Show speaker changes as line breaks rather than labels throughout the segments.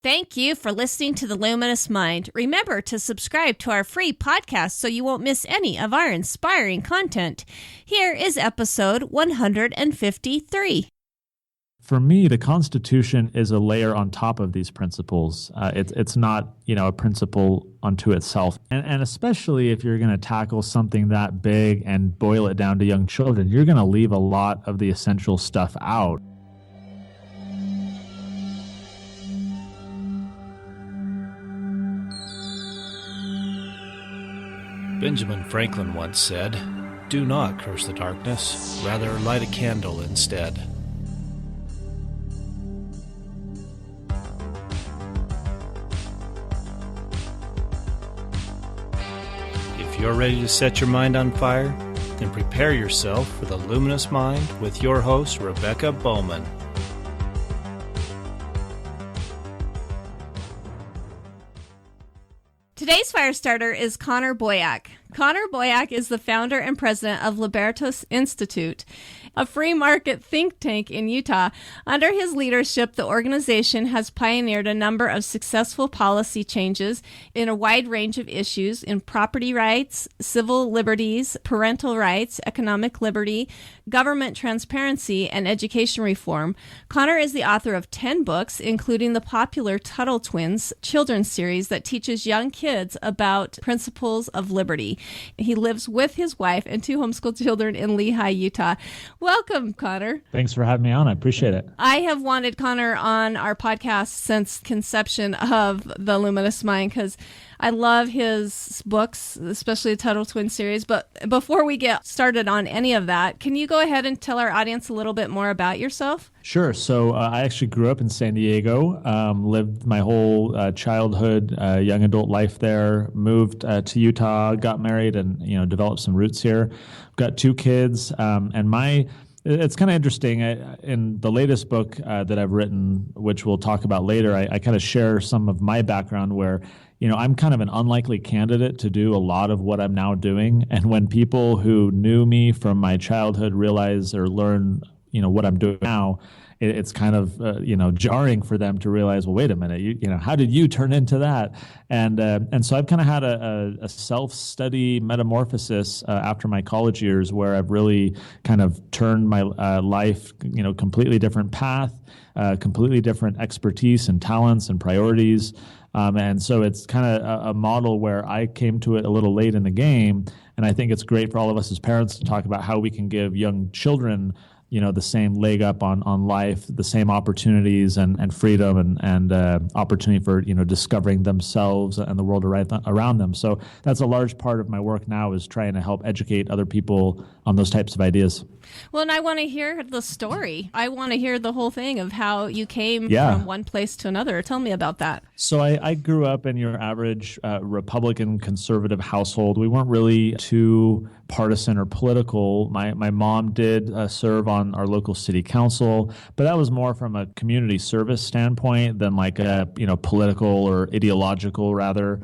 Thank you for listening to The Luminous Mind. Remember to subscribe to our free podcast so you won't miss any of our inspiring content. Here is episode 153.
For me, the Constitution is a layer on top of these principles. It's not, a principle unto itself. And especially if you're going to tackle something that big and boil it down to young children, you're going to leave a lot of the essential stuff out.
Benjamin Franklin once said, "Do not curse the darkness, rather light a candle instead." If you're ready to set your mind on fire, then prepare yourself for the Luminous Mind with your host, Rebecca Bowman.
Today's fire starter is Connor Boyak. Connor Boyak is the founder and president of Libertas Institute, a free market think tank in Utah. Under his leadership, the organization has pioneered a number of successful policy changes in a wide range of issues in property rights, civil liberties, parental rights, economic liberty, government transparency, and education reform. Connor is the author of 10 books, including the popular Tuttle Twins children's series that teaches young kids about principles of liberty. He lives with his wife and 2 homeschool children in Lehi, Utah. Welcome, Connor.
Thanks for having me on. I appreciate it.
I have wanted Connor on our podcast since conception of The Luminous Mind because I love his books, especially the Tuttle Twin series. But before we get started on any of that, can you go ahead and tell our audience a little bit more about yourself?
Sure. So I actually grew up in San Diego, lived my whole childhood, young adult life there, moved to Utah, got married, and developed some roots here. Got 2 kids, and it's kind of interesting. In the latest book that I've written, which we'll talk about later, I kind of share some of my background where I'm kind of an unlikely candidate to do a lot of what I'm now doing. And when people who knew me from my childhood realize or learn what I'm doing now, it's kind of jarring for them to realize, well, wait a minute, how did you turn into that? And so I've kind of had a self-study metamorphosis after my college years, where I've really kind of turned my life, completely different path, completely different expertise and talents and priorities. And so it's kind of a model where I came to it a little late in the game. And I think it's great for all of us as parents to talk about how we can give young children the same leg up on life, the same opportunities and freedom and opportunity for, discovering themselves and the world around them. So that's a large part of my work now, is trying to help educate other people on those types of ideas.
Well, and I want to hear the story. I want to hear the whole thing of how you came from one place to another. Tell me about that.
So I grew up in your average Republican conservative household. We weren't really too partisan or political. My mom did serve on our local city council, but that was more from a community service standpoint than like a political or ideological rather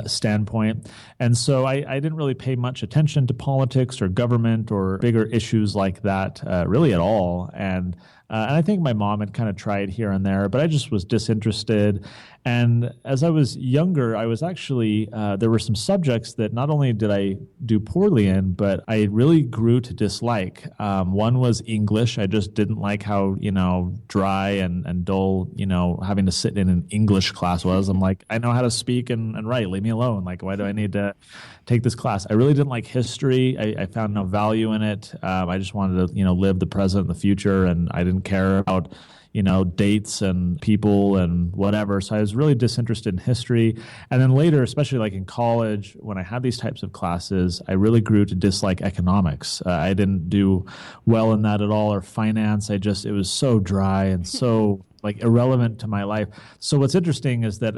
standpoint. And so I didn't really pay much attention to politics or government or bigger issues like that really at all. And I think my mom had kind of tried here and there, but I just was disinterested. And as I was younger, I was actually, there were some subjects that not only did I do poorly in, but I really grew to dislike. One was English. I just didn't like how, dry and dull, having to sit in an English class was. I'm like, I know how to speak and write. Leave me alone. Like, why do I need to take this class? I really didn't like history. I found no value in it. I just wanted to, live the present and the future, and I didn't care about dates and people and whatever. So I was really disinterested in history. And then later, especially like in college, when I had these types of classes, I really grew to dislike economics. I didn't do well in that at all, or finance. It was so dry and so like irrelevant to my life. So what's interesting is that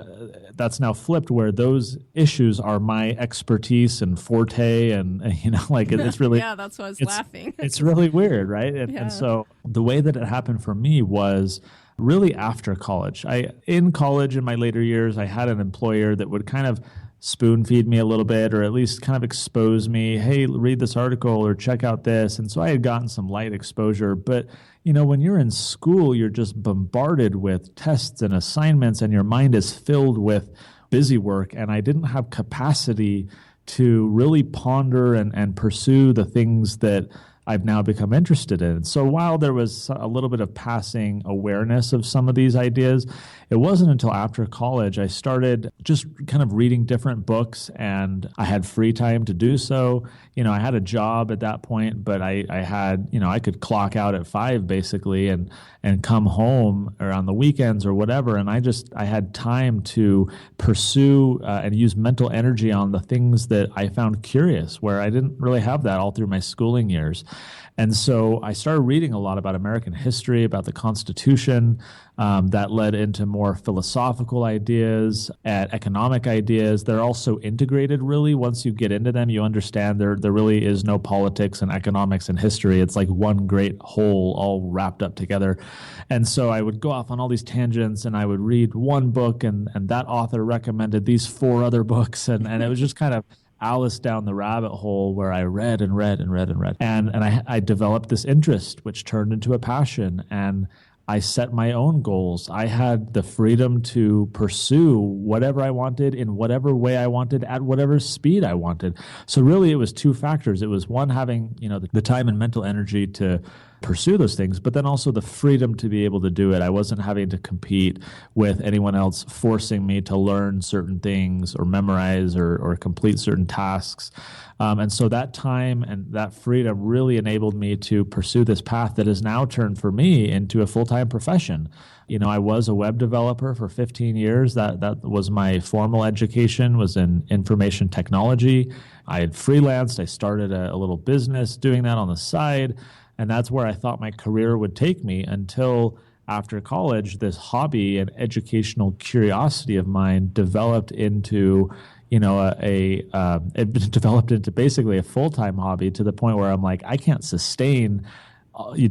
that's now flipped, where those issues are my expertise and forte, and it's really
yeah, that's why I was laughing.
It's really weird, right? And so the way that it happened for me was really after college. In college, in my later years, I had an employer that would kind of spoon feed me a little bit, or at least kind of expose me. Hey, read this article or check out this. And so I had gotten some light exposure, but when you're in school, you're just bombarded with tests and assignments, and your mind is filled with busy work. And I didn't have capacity to really ponder and pursue the things that I've now become interested in. So while there was a little bit of passing awareness of some of these ideas, it wasn't until after college I started just kind of reading different books, and I had free time to do so. I had a job at that point, but I had, I could clock out at 5 basically and come home or on the weekends or whatever. And I had time to pursue and use mental energy on the things that I found curious, where I didn't really have that all through my schooling years. And so I started reading a lot about American history, about the Constitution. That led into more philosophical ideas and economic ideas. They're also integrated, really. Once you get into them, you understand there really is no politics and economics and history. It's like one great whole all wrapped up together. And so I would go off on all these tangents, and I would read one book, and that author recommended these 4 other books. And it was just kind of Alice down the rabbit hole where I read and read and read and read. And I developed this interest, which turned into a passion. And I set my own goals. I had the freedom to pursue whatever I wanted in whatever way I wanted at whatever speed I wanted. So really it was 2 factors. It was one, having, the time and mental energy to pursue those things, but then also the freedom to be able to do it. I wasn't having to compete with anyone else forcing me to learn certain things or memorize or complete certain tasks. And so that time and that freedom really enabled me to pursue this path that has now turned for me into a full-time profession. I was a web developer for 15 years. That was my formal education, was in information technology. I had freelanced. I started a little business doing that on the side. And that's where I thought my career would take me until after college, this hobby and educational curiosity of mine developed into, it developed into basically a full-time hobby, to the point where I'm like, I can't sustain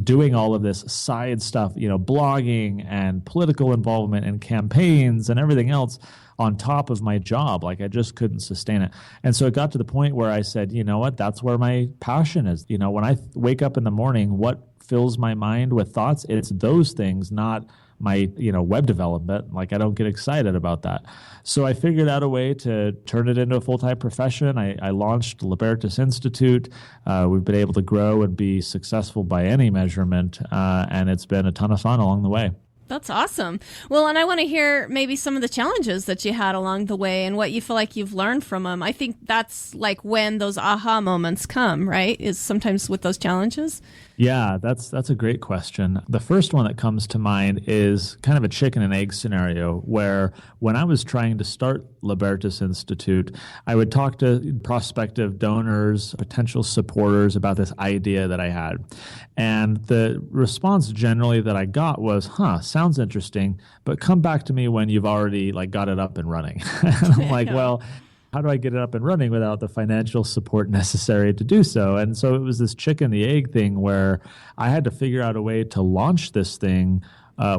doing all of this side stuff, blogging and political involvement and campaigns and everything else on top of my job. Like, I just couldn't sustain it. And so it got to the point where I said, you know what, that's where my passion is. When I wake up in the morning, what fills my mind with thoughts? It's those things, not my, web development. Like, I don't get excited about that. So I figured out a way to turn it into a full-time profession. I launched Libertas Institute. We've been able to grow and be successful by any measurement. And it's been a ton of fun along the way.
That's awesome. Well, and I want to hear maybe some of the challenges that you had along the way and what you feel like you've learned from them. I think that's like when those aha moments come, right? Is sometimes with those challenges?
Yeah, that's a great question. The first one that comes to mind is kind of a chicken and egg scenario, where when I was trying to start Libertas Institute, I would talk to prospective donors, potential supporters about this idea that I had. And the response generally that I got was, sounds interesting, but come back to me when you've already got it up and running. And I'm like, well, how do I get it up and running without the financial support necessary to do so? And so it was this chicken and egg thing where I had to figure out a way to launch this thing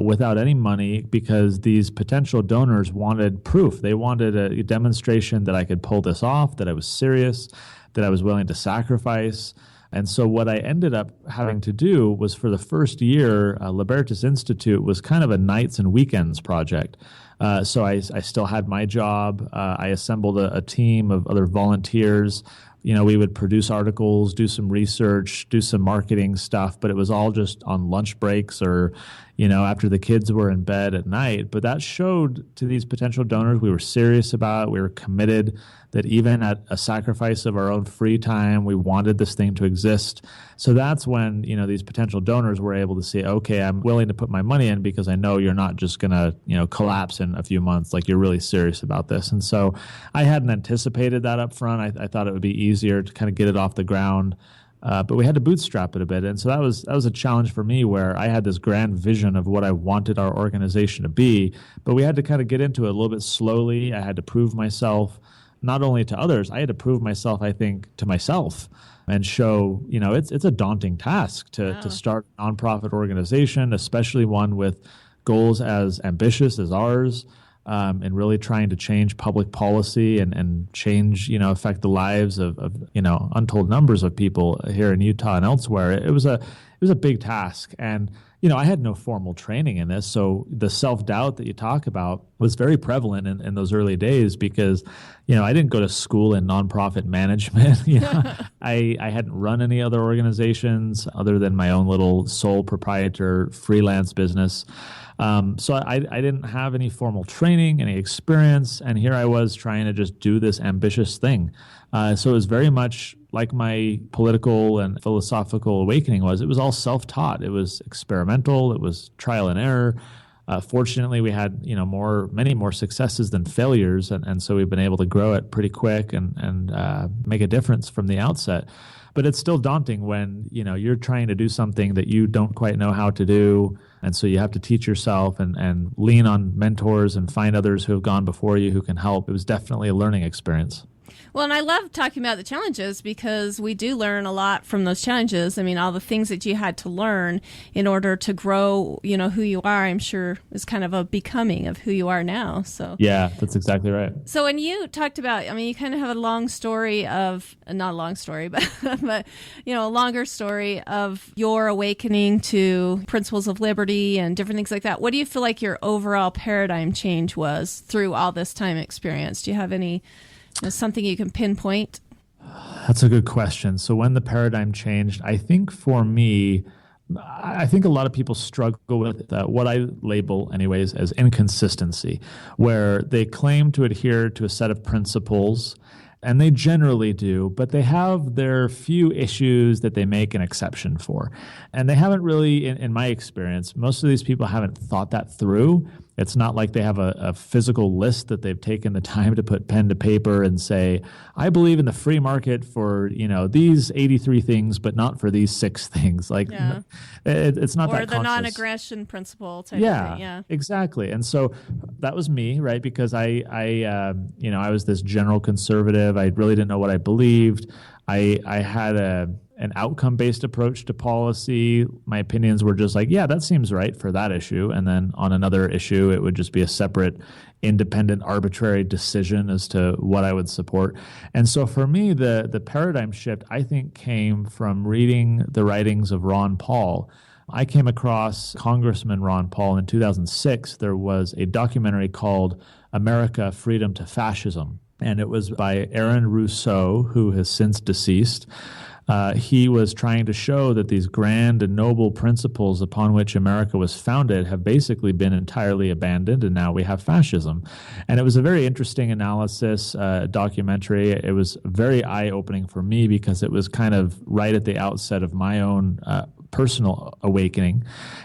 without any money, because these potential donors wanted proof. They wanted a demonstration that I could pull this off, that I was serious, that I was willing to sacrifice. And so what I ended up having to do was, for the first year, Libertas Institute was kind of a nights and weekends project. So I still had my job. I assembled a team of other volunteers. We would produce articles, do some research, do some marketing stuff, but it was all just on lunch breaks or, after the kids were in bed at night. But that showed to these potential donors we were serious about it. We were committed, that even at a sacrifice of our own free time, we wanted this thing to exist. So that's when, these potential donors were able to say, okay, I'm willing to put my money in because I know you're not just going to, collapse in a few months. Like, you're really serious about this. And so I hadn't anticipated that up front. I thought it would be easier to kind of get it off the ground. But we had to bootstrap it a bit. And so that was a challenge for me, where I had this grand vision of what I wanted our organization to be, but we had to kind of get into it a little bit slowly. I had to prove myself, not only to others, I had to prove myself, I think, to myself, and show, it's a daunting task to start a nonprofit organization, especially one with goals as ambitious as ours. and really trying to change public policy and change, affect the lives of untold numbers of people here in Utah and elsewhere. It was a big task. And, I had no formal training in this. So the self-doubt that you talk about was very prevalent in those early days because, I didn't go to school in nonprofit management. I hadn't run any other organizations other than my own little sole proprietor freelance business. So I didn't have any formal training, any experience, and here I was trying to just do this ambitious thing. So it was very much like my political and philosophical awakening was. It was all self-taught. It was experimental. It was trial and error. Fortunately, we had many more successes than failures, and so we've been able to grow it pretty quick and make a difference from the outset. But it's still daunting when you're trying to do something that you don't quite know how to do, and so you have to teach yourself and lean on mentors and find others who have gone before you who can help. It was definitely a learning experience.
Well, and I love talking about the challenges because we do learn a lot from those challenges. I mean, all the things that you had to learn in order to grow, who you are, I'm sure is kind of a becoming of who you are now. So
yeah, that's exactly right.
So when you talked about, you kind of have a long story of, not a long story, but, a longer story of your awakening to principles of liberty and different things like that. What do you feel like your overall paradigm change was through all this time experience? Do you have any... something you can pinpoint?
That's a good question. So when the paradigm changed, I think for me, I think a lot of people struggle with what I label anyways as inconsistency, where they claim to adhere to a set of principles, and they generally do, but they have their few issues that they make an exception for. And they haven't really, in my experience, most of these people haven't thought that through. It's not like they have a physical list that they've taken the time to put pen to paper and say, I believe in the free market for, these 83 things, but not for these 6 things. Like,
yeah.
It's not
or
that
the
conscious.
Non-aggression principle type of thing. Yeah,
exactly. And so that was me, right? Because I was this general conservative. I really didn't know what I believed. I had an outcome-based approach to policy. My opinions were just like, yeah, that seems right for that issue. And then on another issue, it would just be a separate, independent, arbitrary decision as to what I would support. And so for me, the paradigm shift, I think, came from reading the writings of Ron Paul. I came across Congressman Ron Paul in 2006. There was a documentary called America, Freedom to Fascism. And it was by Aaron Rousseau, who has since deceased. He was trying to show that these grand and noble principles upon which America was founded have basically been entirely abandoned, and now we have fascism. And it was a very interesting analysis, documentary. It was very eye-opening for me because it was kind of right at the outset of my own personal awakening.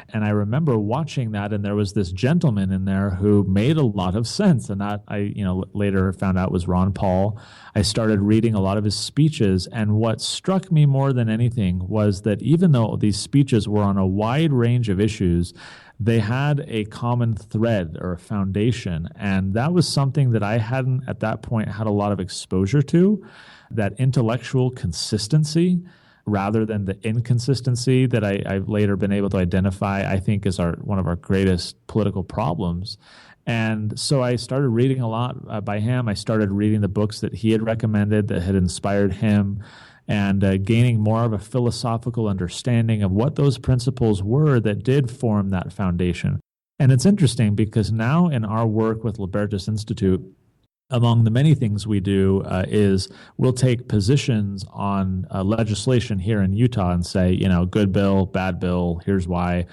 And I remember watching that, and there was this gentleman in there who made a lot of sense, and that I later found out was Ron Paul. I started reading a lot of his speeches, and what struck me more than anything was that even though these speeches were on a wide range of issues, they had a common thread or a foundation, and that was something that I hadn't at that point had a lot of exposure to, that intellectual consistency rather than the inconsistency that I've later been able to identify, I think is one of our greatest political problems. And so I started reading a lot by him. I started reading the books that he had recommended that had inspired him, and gaining more of a philosophical understanding of what those principles were that did form that foundation. And it's interesting because now in our work with Libertas Institute, among the many things we do is we'll take positions on legislation here in Utah and say, good bill, bad bill, here's why.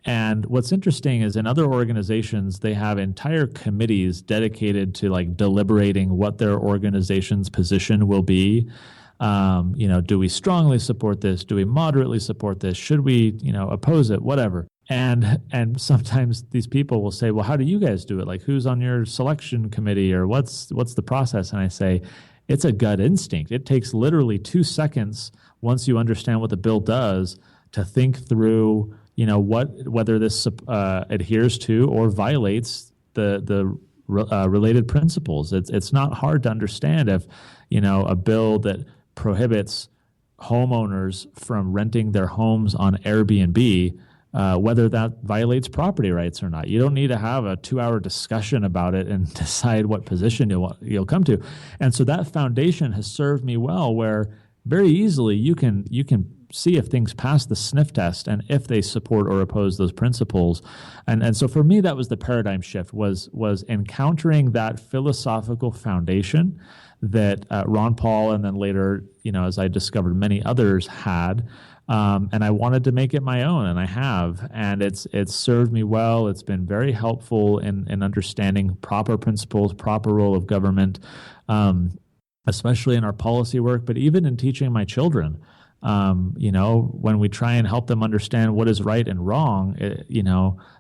And what's interesting is in other organizations, they have entire committees dedicated to deliberating what their organization's position will be. Do we strongly support this? Do we moderately support this? Should we, oppose it? Whatever. And sometimes these people will say, well, how do you guys do it? Who's on your selection committee, or what's the process? And I say, it's a gut instinct. It takes literally 2 seconds once you understand what the bill does to think through, whether this adheres to or violates the related principles. It's not hard to understand if, a bill that prohibits homeowners from renting their homes on Airbnb whether that violates property rights or not. You don't need to have a 2-hour discussion about it and decide what position you'll come to. And so that foundation has served me well, where very easily you can see if things pass the sniff test and if they support or oppose those principles. And so for me, that was the paradigm shift, was encountering that philosophical foundation that Ron Paul, and then later, as I discovered, many others had. And I wanted to make it my own, and I have. And it's served me well. It's been very helpful in understanding proper principles, proper role of government, especially in our policy work, but even in teaching my children. When we try and help them understand what is right and wrong,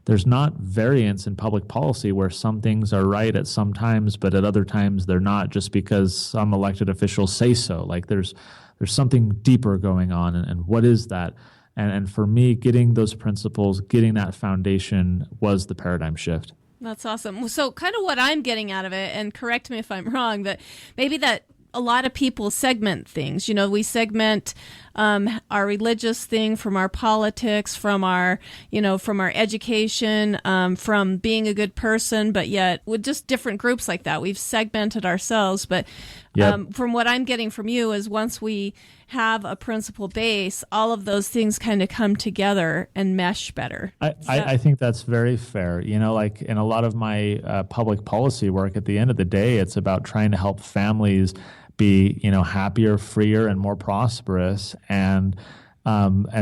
there's not variance in public policy where some things are right at some times, but at other times they're not, just because some elected officials say so. Like there's something deeper going on, and what is that? And for me, getting those principles, getting that foundation was the paradigm shift.
That's awesome. So kind of what I'm getting out of it, and correct me if I'm wrong, but maybe that a lot of people segment things. We segment our religious thing from our politics, from our education, from being a good person, but yet with just different groups like that, we've segmented ourselves. But from what I'm getting from you is once we have a principle base, all of those things kind of come together and mesh better.
I think that's very fair. Like in a lot of my public policy work, at the end of the day, it's about trying to help families be, happier, freer, and more prosperous. And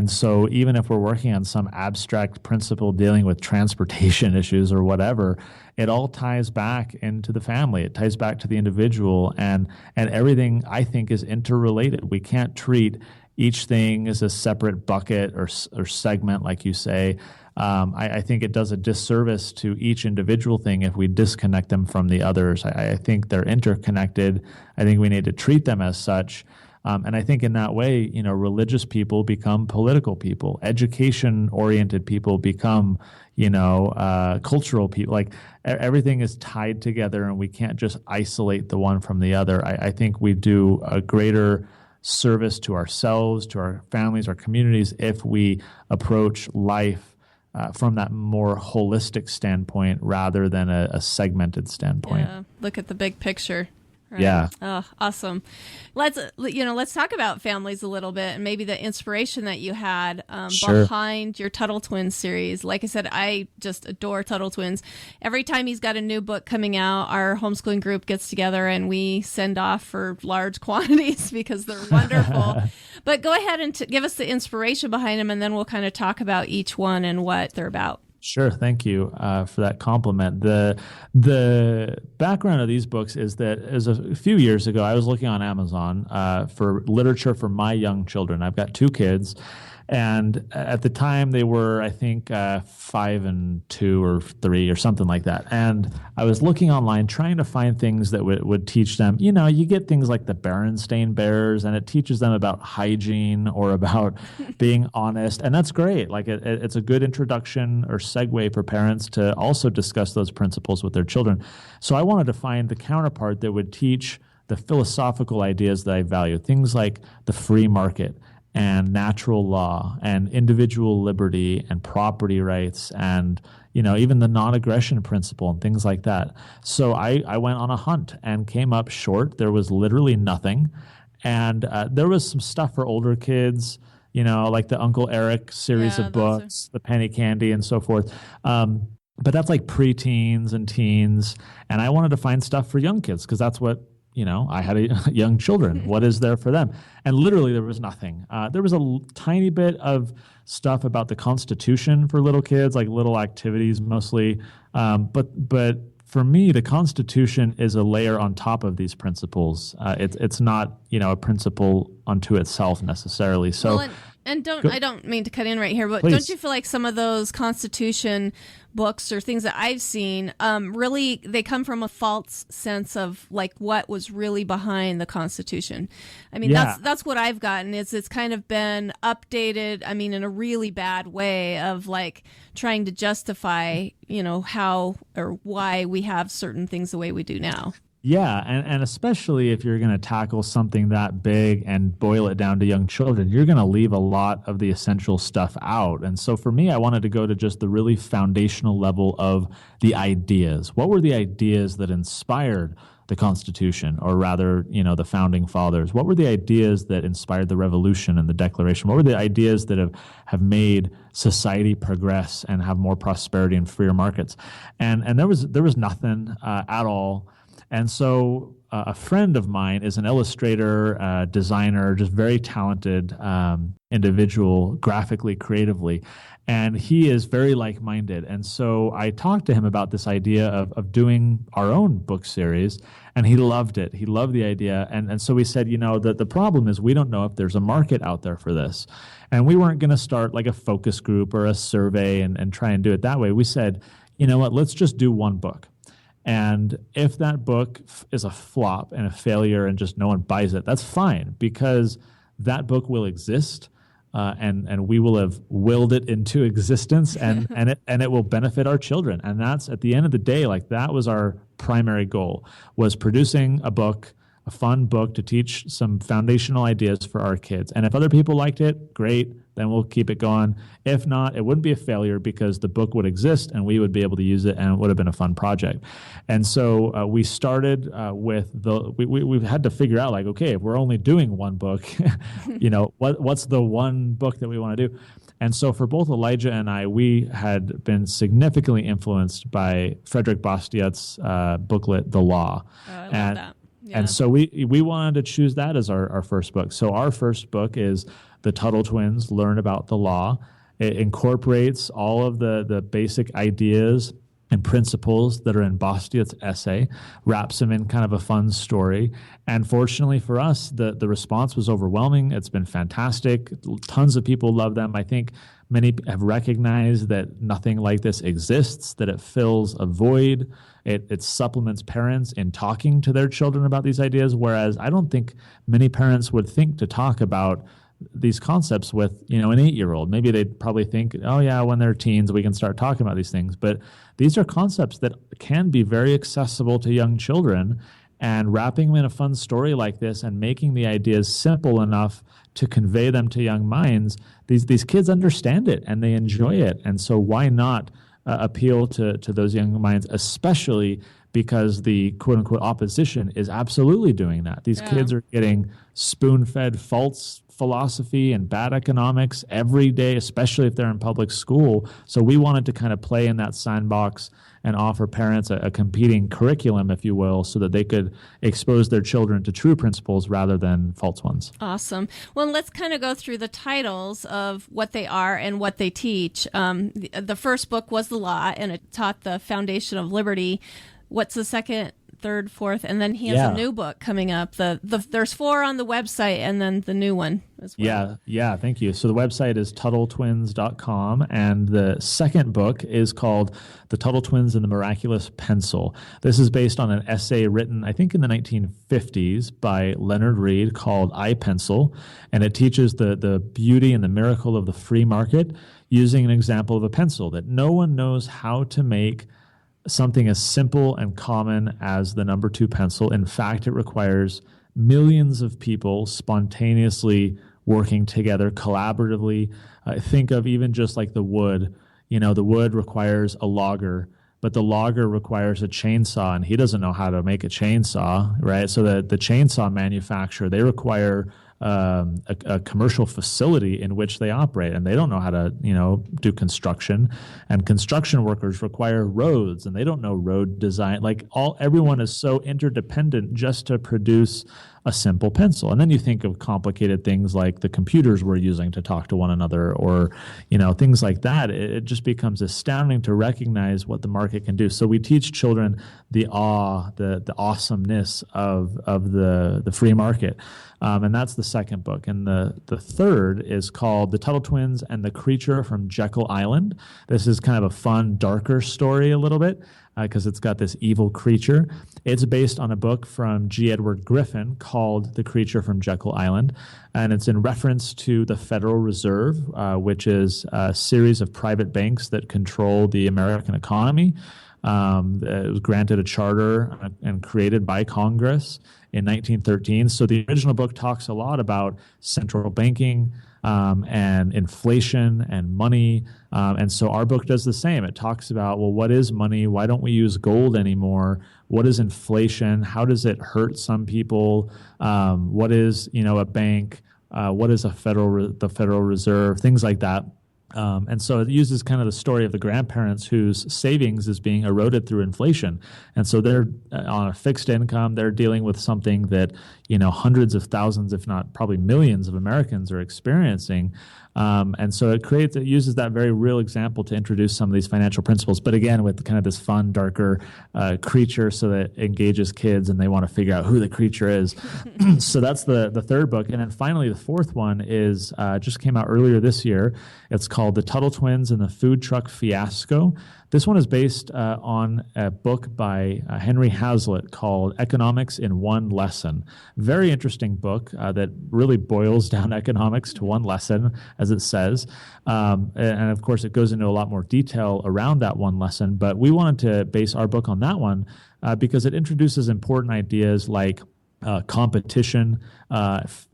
so even if we're working on some abstract principle dealing with transportation issues or whatever, it all ties back into the family. It ties back to the individual, and everything, I think, is interrelated. We can't treat each thing as a separate bucket or segment, like you say. I think it does a disservice to each individual thing if we disconnect them from the others. I think they're interconnected. I think we need to treat them as such. And I think in that way, religious people become political people. Education-oriented people become, cultural people. Like everything is tied together, and we can't just isolate the one from the other. I think we do a greater service to ourselves, to our families, our communities, if we approach life from that more holistic standpoint rather than a segmented standpoint.
Yeah, look at the big picture. Right?
Yeah.
Oh, awesome. Let's talk about families a little bit, and maybe the inspiration that you had behind your Tuttle Twins series. Like I said, I just adore Tuttle Twins. Every time he's got a new book coming out, our homeschooling group gets together and we send off for large quantities because they're wonderful. But go ahead and give us the inspiration behind them, and then we'll kind of talk about each one and what they're about.
Sure. Thank you for that compliment. The background of these books is that as a few years ago, I was looking on Amazon for literature for my young children. I've got 2 kids. And at the time, they were, I think, 5 and 2 or 3 or something like that. And I was looking online trying to find things that would teach them. You get things like the Berenstain Bears, and it teaches them about hygiene or about being honest. And that's great. Like it's a good introduction or segue for parents to also discuss those principles with their children. So I wanted to find the counterpart that would teach the philosophical ideas that I value, things like the free market and natural law and individual liberty and property rights and, even the non-aggression principle and things like that. So I went on a hunt and came up short. There was literally nothing. And there was some stuff for older kids, like the Uncle Eric series of books, the Penny Candy and so forth. But that's like preteens and teens. And I wanted to find stuff for young kids because that's what, I had young children. What is there for them? And literally there was nothing. There was a tiny bit of stuff about the Constitution for little kids, like little activities mostly. But for me, the Constitution is a layer on top of these principles. It's not, a principle unto itself necessarily. So.
Well, and I don't mean to cut in right here, but
Please.
Don't you feel like some of those Constitution books or things that I've seen, really, they come from a false sense of like what was really behind the Constitution? I mean, that's what I've gotten. It's kind of been updated, in a really bad way of like trying to justify, how or why we have certain things the way we do now.
Yeah, and especially if you're going to tackle something that big and boil it down to young children, you're going to leave a lot of the essential stuff out. And so for me, I wanted to go to just the really foundational level of the ideas. What were the ideas that inspired the Constitution, or rather, the founding fathers? What were the ideas that inspired the Revolution and the Declaration? What were the ideas that have made society progress and have more prosperity and freer markets? And there was nothing at all. And so a friend of mine is an illustrator, designer, just very talented individual, graphically, creatively. And he is very like-minded. And so I talked to him about this idea of doing our own book series, and he loved it. He loved the idea. And so we said, that the problem is we don't know if there's a market out there for this. And we weren't going to start like a focus group or a survey and try and do it that way. We said, you know what, let's just do one book. And if that book is a flop and a failure and just no one buys it, that's fine, because that book will exist, and we will have willed it into existence, and it will benefit our children. And that's, at the end of the day, like, that was our primary goal, was producing a book, a fun book to teach some foundational ideas for our kids. And if other people liked it, great, then we'll keep it going. If not, it wouldn't be a failure, because the book would exist and we would be able to use it, and it would have been a fun project. And so we started with we've had to figure out, like, okay, if we're only doing one book, what's the one book that we want to do? And so for both Elijah and I, we had been significantly influenced by Frederick Bastiat's booklet, The Law.
Oh, I love that. Yeah.
And so we wanted to choose that as our first book. So our first book is The Tuttle Twins Learn About the Law. It incorporates all of the basic ideas and principles that are in Bastiat's essay, wraps them in kind of a fun story. And fortunately for us, the response was overwhelming. It's been fantastic. Tons of people love them. I think many have recognized that nothing like this exists, that it fills a void. It supplements parents in talking to their children about these ideas, whereas I don't think many parents would think to talk about these concepts with, an 8-year-old. Maybe they'd probably think, oh yeah, when they're teens, we can start talking about these things. But these are concepts that can be very accessible to young children, and wrapping them in a fun story like this and making the ideas simple enough to convey them to young minds, these kids understand it and they enjoy it. And so why not appeal to those young minds, especially because the quote-unquote opposition is absolutely doing that. These kids are getting spoon-fed false philosophy and bad economics every day, especially if they're in public school. So we wanted to kind of play in that sandbox and offer parents a competing curriculum, if you will, so that they could expose their children to true principles rather than false ones.
Awesome. Well, let's kind of go through the titles of what they are and what they teach. The first book was The Law, and it taught the foundation of liberty. What's the second, third, fourth? And then he has a new book coming up. There's 4 on the website, and then the new one as well.
Yeah, thank you. So the website is TuttleTwins.com, and the second book is called The Tuttle Twins and the Miraculous Pencil. This is based on an essay written, I think, in the 1950s by Leonard Read called I Pencil, and it teaches the beauty and the miracle of the free market using an example of a pencil, that no one knows how to make something as simple and common as the number 2 pencil. In fact, it requires millions of people spontaneously working together collaboratively. Think of even just like the wood. The wood requires a logger, but the logger requires a chainsaw, and he doesn't know how to make a chainsaw, right? So the chainsaw manufacturer, they require a commercial facility in which they operate, and they don't know how to, do construction. And construction workers require roads, and they don't know road design. Everyone is so interdependent just to produce a simple pencil. And then you think of complicated things like the computers we're using to talk to one another, or, things like that. It just becomes astounding to recognize what the market can do. So we teach children the awesomeness of the free market. And that's the second book. And the third is called The Tuttle Twins and the Creature from Jekyll Island. This is kind of a fun, darker story a little bit, because it's got this evil creature. It's based on a book from G. Edward Griffin called The Creature from Jekyll Island, and it's in reference to the Federal Reserve, which is a series of private banks that control the American economy. It was granted a charter and created by Congress in 1913. So the original book talks a lot about central banking and inflation and money. And so our book does the same. It talks about, well, what is money? Why don't we use gold anymore? What is inflation? How does it hurt some people? What is, a bank? What is the Federal Reserve? Things like that. And so it uses kind of the story of the grandparents whose savings is being eroded through inflation. And so they're on a fixed income. They're dealing with something that, hundreds of thousands, if not probably millions of Americans are experiencing. And so it uses that very real example to introduce some of these financial principles. But again, with kind of this fun, darker creature, so that it engages kids and they want to figure out who the creature is. So that's the third book. And then finally, the fourth one is just came out earlier this year. It's called The Tuttle Twins and the Food Truck Fiasco. This one is based on a book by Henry Hazlitt called Economics in One Lesson. Very interesting book that really boils down economics to one lesson, as it says. And of course, it goes into a lot more detail around that one lesson. But we wanted to base our book on that one because it introduces important ideas like competition,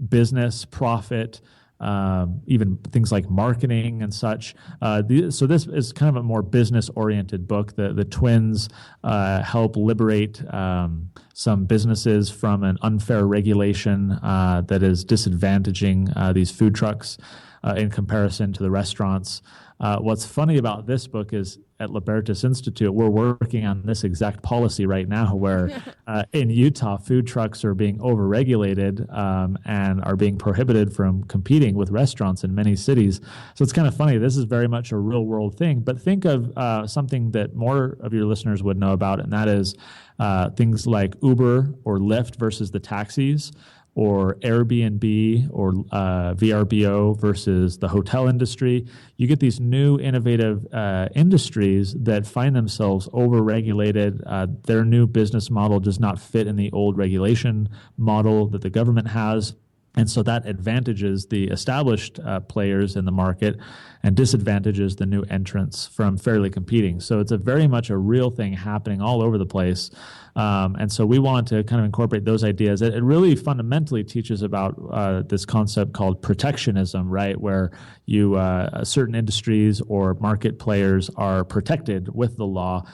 business, profit, even things like marketing and such. So this is kind of a more business-oriented book. The twins help liberate some businesses from an unfair regulation that is disadvantaging these food trucks in comparison to the restaurants. What's funny about this book is at Libertas Institute, we're working on this exact policy right now where in Utah, food trucks are being overregulated and are being prohibited from competing with restaurants in many cities. So it's kind of funny. This is very much a real world thing. But think of something that more of your listeners would know about, and that is things like Uber or Lyft versus the taxis, or Airbnb or VRBO versus the hotel industry. You get these new innovative industries that find themselves over-regulated. Their new business model does not fit in the old regulation model that the government has. And so that advantages the established players in the market and disadvantages the new entrants from fairly competing. So it's very much a real thing happening all over the place. And so we want to kind of incorporate those ideas. It really fundamentally teaches about this concept called protectionism, right? Where certain industries or market players are protected with the law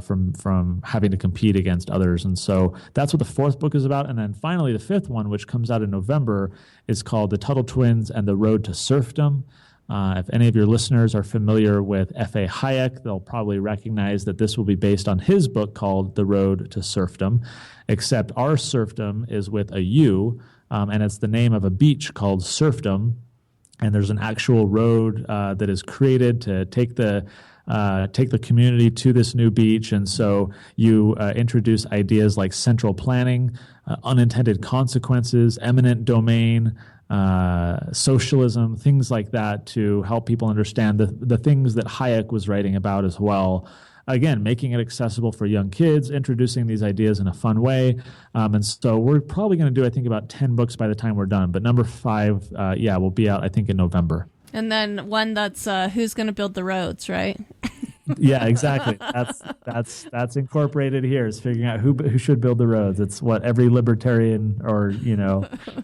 from having to compete against others. And so that's what the fourth book is about. And then finally, the fifth one, which comes out in November, is called The Tuttle Twins and the Road to Serfdom. If any of your listeners are familiar with F.A. Hayek, they'll probably recognize that this will be based on his book called The Road to Serfdom, except our serfdom is with a U, and it's the name of a beach called Serfdom. And there's an actual road that is created to take the community to this new beach. And so you introduce ideas like central planning, unintended consequences, eminent domain, socialism, things like that to help people understand the things that Hayek was writing about as well. Again, making it accessible for young kids, introducing these ideas in a fun way. And so we're probably going to do, I think, about 10 books by the time we're done. But number 5, will be out, I think, in November.
And then one that's Who's Going to Build the Roads, right?
Yeah, exactly. That's incorporated here, is figuring out who should build the roads. It's what every libertarian or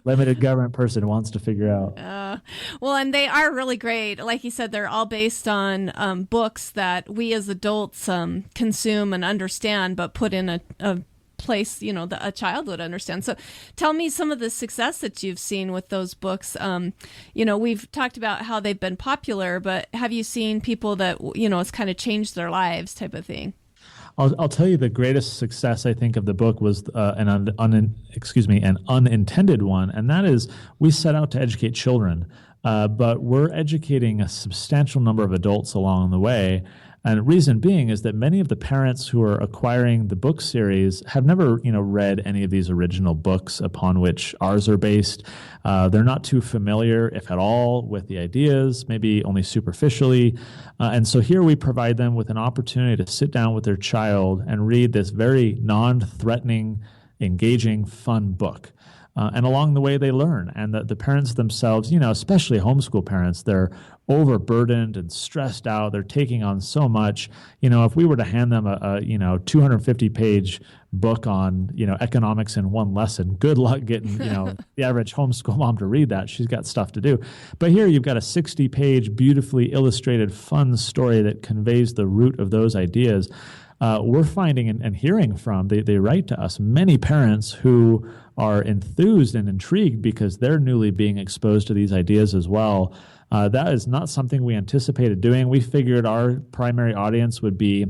limited government person wants to figure out.
Well, and they are really great. Like you said, they're all based on books that we as adults consume and understand, but put in a place, that a child would understand. So tell me some of the success that you've seen with those books. We've talked about how they've been popular, but have you seen people that, it's kind of changed their lives type of thing?
I'll tell you the greatest success, I think, of the book was an unintended one, and that is we set out to educate children, but we're educating a substantial number of adults along the way. And the reason being is that many of the parents who are acquiring the book series have never, read any of these original books upon which ours are based. They're not too familiar, if at all, with the ideas, maybe only superficially. And so here we provide them with an opportunity to sit down with their child and read this very non-threatening, engaging, fun book. And along the way, they learn. And the parents themselves, especially homeschool parents, they're overburdened and stressed out. They're taking on so much. If we were to hand them a 250-page book on, economics in one lesson, good luck getting, the average homeschool mom to read that. She's got stuff to do. But here you've got a 60-page, beautifully illustrated, fun story that conveys the root of those ideas. We're finding and hearing from, they write to us, many parents who are enthused and intrigued because they're newly being exposed to these ideas as well. That is not something we anticipated doing. We figured our primary audience would be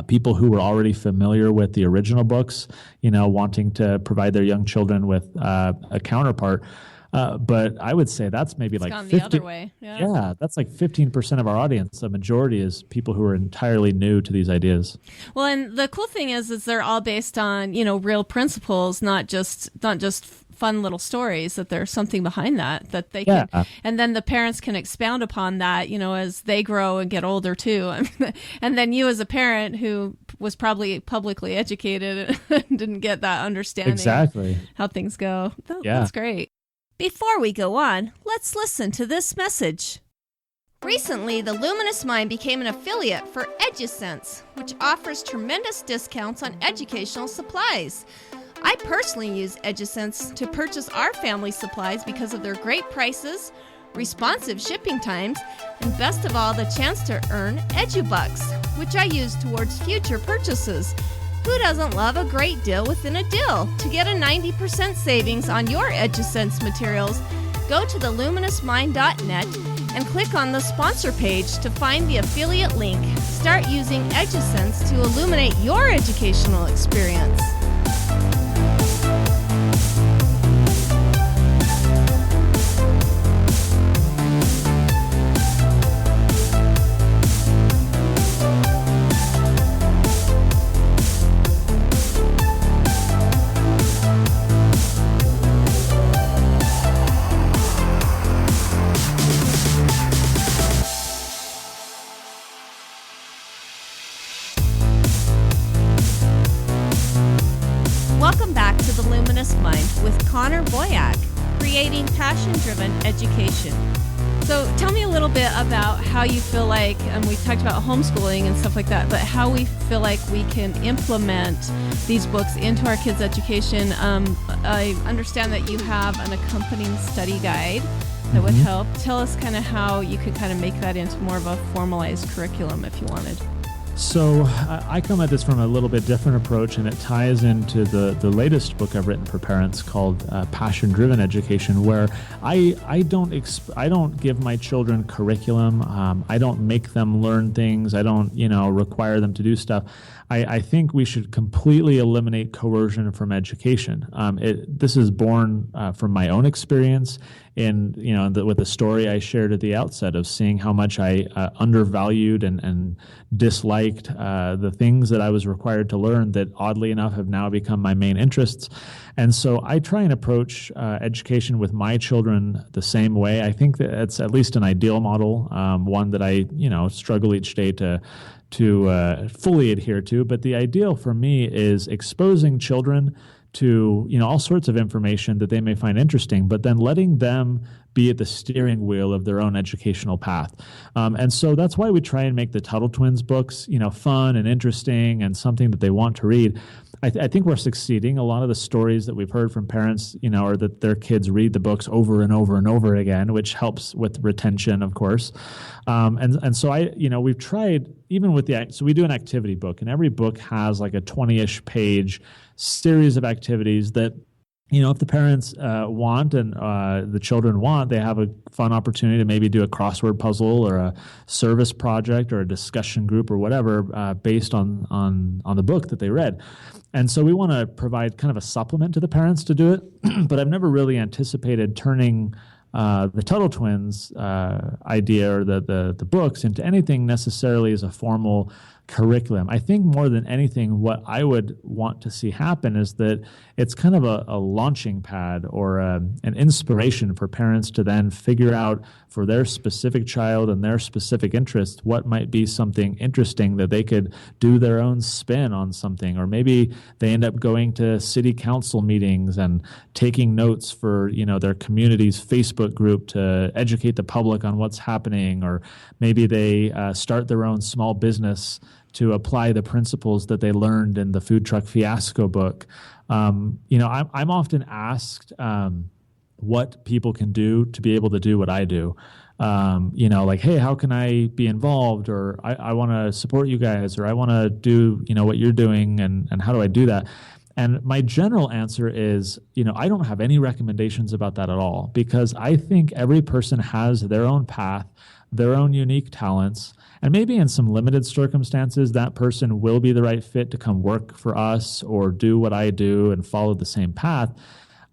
people who were already familiar with the original books, wanting to provide their young children with a counterpart. But I would say that's maybe
it's
like
gone
50,
the other way.
Yeah, that's like 15% of our audience. The majority is people who are entirely new to these ideas.
Well, and the cool thing is they're all based on, real principles, not just fun little stories, that there's something behind that they can, and then the parents can expound upon that, as they grow and get older too. And then you as a parent who was probably publicly educated and didn't get that understanding
exactly
how things go. That's great. Before we go on, let's listen to this message. Recently, the Luminous Mind became an affiliate for Edgessense, which offers tremendous discounts on educational supplies. I personally use Edgessense to purchase our family supplies because of their great prices, responsive shipping times, and best of all, the chance to earn EduBucks, which I use towards future purchases. Who doesn't love a great deal within a deal? To get a 90% savings on your Edgessense materials, go to theluminousmind.net and click on the sponsor page to find the affiliate link. Start using Edgessense to illuminate your educational experience. Welcome back to The Luminous Mind with Boyack, creating passion-driven education. So tell me a little bit about how you feel like, and we talked about homeschooling and stuff like that, but how we feel like we can implement these books into our kids' education. I understand that you have an accompanying study guide that would help. Tell us kind of how you could kind of make that into more of a formalized curriculum if you wanted.
So I come at this from a little bit different approach, and it ties into the latest book I've written for parents called PassionDriven Education, where I don't give my children curriculum. I don't make them learn things. I don't require them to do stuff. I think we should completely eliminate coercion from education. This is born from my own experience, and with the story I shared at the outset of seeing how much I undervalued and disliked the things that I was required to learn that oddly enough have now become my main interests. And so I try and approach education with my children the same way. I think that it's at least an ideal model, one that I struggle each day to fully adhere to. But the ideal for me is exposing children to all sorts of information that they may find interesting, but then letting them be at the steering wheel of their own educational path. And so that's why we try and make the Tuttle Twins books fun and interesting and something that they want to read. I think we're succeeding. A lot of the stories that we've heard from parents, are that their kids read the books over and over and over again, which helps with retention, of course. And so we've tried, even with so we do an activity book, and every book has like a 20-ish page series of activities that, if the parents want and the children want, they have a fun opportunity to maybe do a crossword puzzle or a service project or a discussion group or whatever based on the book that they read. And so we want to provide kind of a supplement to the parents to do it, but I've never really anticipated turning the Tuttle Twins idea or the books into anything necessarily as a formal curriculum. I think more than anything, what I would want to see happen is that it's kind of a launching pad or an inspiration for parents to then figure out for their specific child and their specific interest what might be something interesting that they could do their own spin on something. Or maybe they end up going to city council meetings and taking notes for their community's Facebook group to educate the public on what's happening. Or maybe they start their own small business to apply the principles that they learned in the Food Truck Fiasco book. I'm often asked what people can do to be able to do what I do. Like, hey, how can I be involved? Or I want to support you guys, or I want to do, what you're doing, and how do I do that? And my general answer is, I don't have any recommendations about that at all, because I think every person has their own path, their own unique talents. And maybe in some limited circumstances, that person will be the right fit to come work for us or do what I do and follow the same path.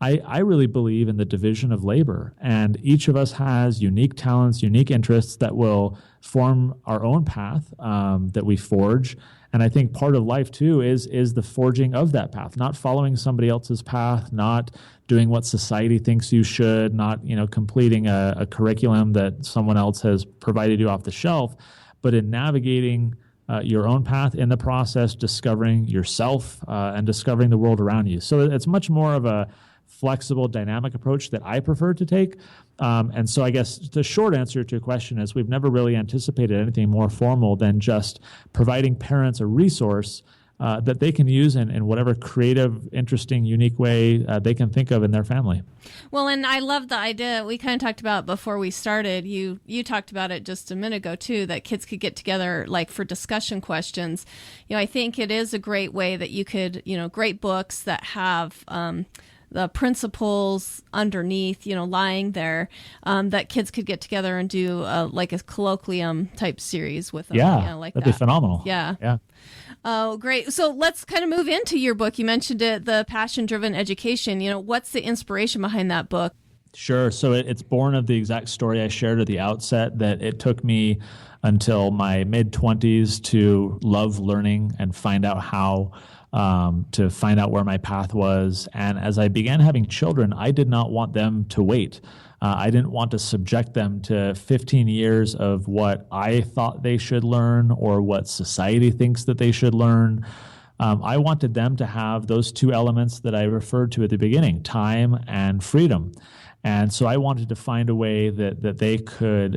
I really believe in the division of labor, and each of us has unique talents, unique interests that will form our own path that we forge. And I think part of life too is the forging of that path, not following somebody else's path, not doing what society thinks you should, not completing a curriculum that someone else has provided you off the shelf, but in navigating your own path, in the process discovering yourself and discovering the world around you. So it's much more of a flexible, dynamic approach that I prefer to take. And so I guess the short answer to your question is we've never really anticipated anything more formal than just providing parents a resource that they can use in whatever creative, interesting, unique way they can think of in their family.
Well, and I love the idea we kind of talked about before we started. You talked about it just a minute ago too, that kids could get together like for discussion questions. I think it is a great way that you could, great books that have the principles underneath, lying there, that kids could get together and do like a colloquium type series with them.
Yeah,
like
that'd be phenomenal.
Yeah. Oh, great. So let's kind of move into your book. You mentioned it, the PassionDriven Education. What's the inspiration behind that book?
Sure. So it's born of the exact story I shared at the outset, that it took me until my mid-20s to love learning and find out how to find out where my path was. And as I began having children, I did not want them to wait. I didn't want to subject them to 15 years of what I thought they should learn or what society thinks that they should learn. I wanted them to have those two elements that I referred to at the beginning, time and freedom. And so I wanted to find a way that they could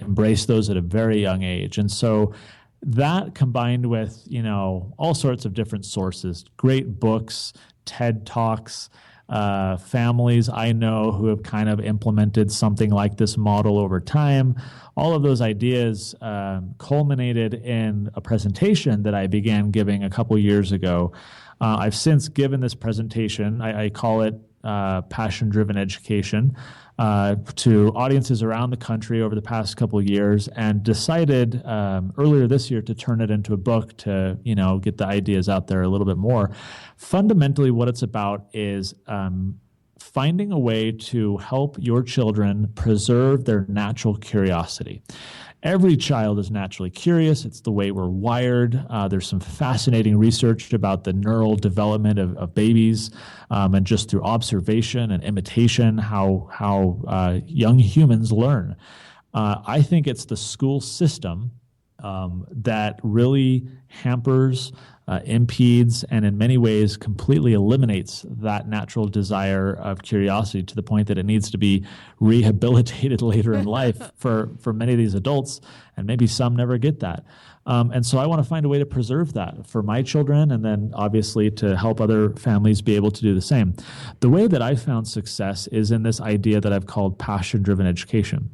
embrace those at a very young age. And so that combined with, all sorts of different sources, great books, TED Talks, families I know who have kind of implemented something like this model over time, all of those ideas culminated in a presentation that I began giving a couple years ago. I've since given this presentation, I call it PassionDriven Education, to audiences around the country over the past couple of years, and decided earlier this year to turn it into a book to get the ideas out there a little bit more. Fundamentally, what it's about is finding a way to help your children preserve their natural curiosity. Every child is naturally curious. It's the way we're wired. There's some fascinating research about the neural development of babies, and just through observation and imitation, how young humans learn. I think it's the school system that really hampers, impedes, and in many ways completely eliminates that natural desire of curiosity, to the point that it needs to be rehabilitated later in life for many of these adults, and maybe some never get that. And so I want to find a way to preserve that for my children, and then obviously to help other families be able to do the same. The way that I found success is in this idea that I've called passion-driven education.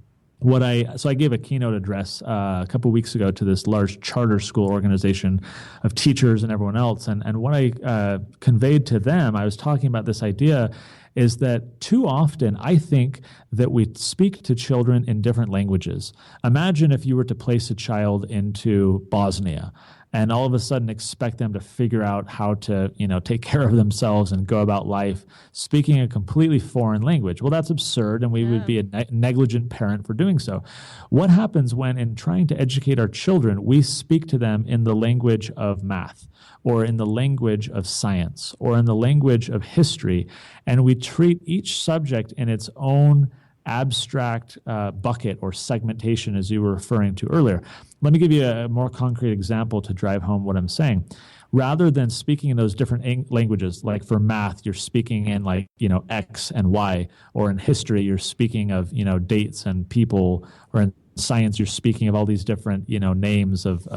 So I gave a keynote address a couple weeks ago to this large charter school organization of teachers and everyone else. And what I conveyed to them, I was talking about this idea, is that too often I think that we speak to children in different languages. Imagine if you were to place a child into Bosnia and all of a sudden expect them to figure out how to, take care of themselves and go about life speaking a completely foreign language. Well, that's absurd, and we would be a negligent parent for doing so. What happens when, in trying to educate our children, we speak to them in the language of math, or in the language of science, or in the language of history, and we treat each subject in its own abstract bucket or segmentation, as you were referring to earlier? Let me give you a more concrete example to drive home what I'm saying. Rather than speaking in those different languages, like for math, you're speaking in X and Y, or in history, you're speaking of, dates and people, or in science, you're speaking of all these different, names of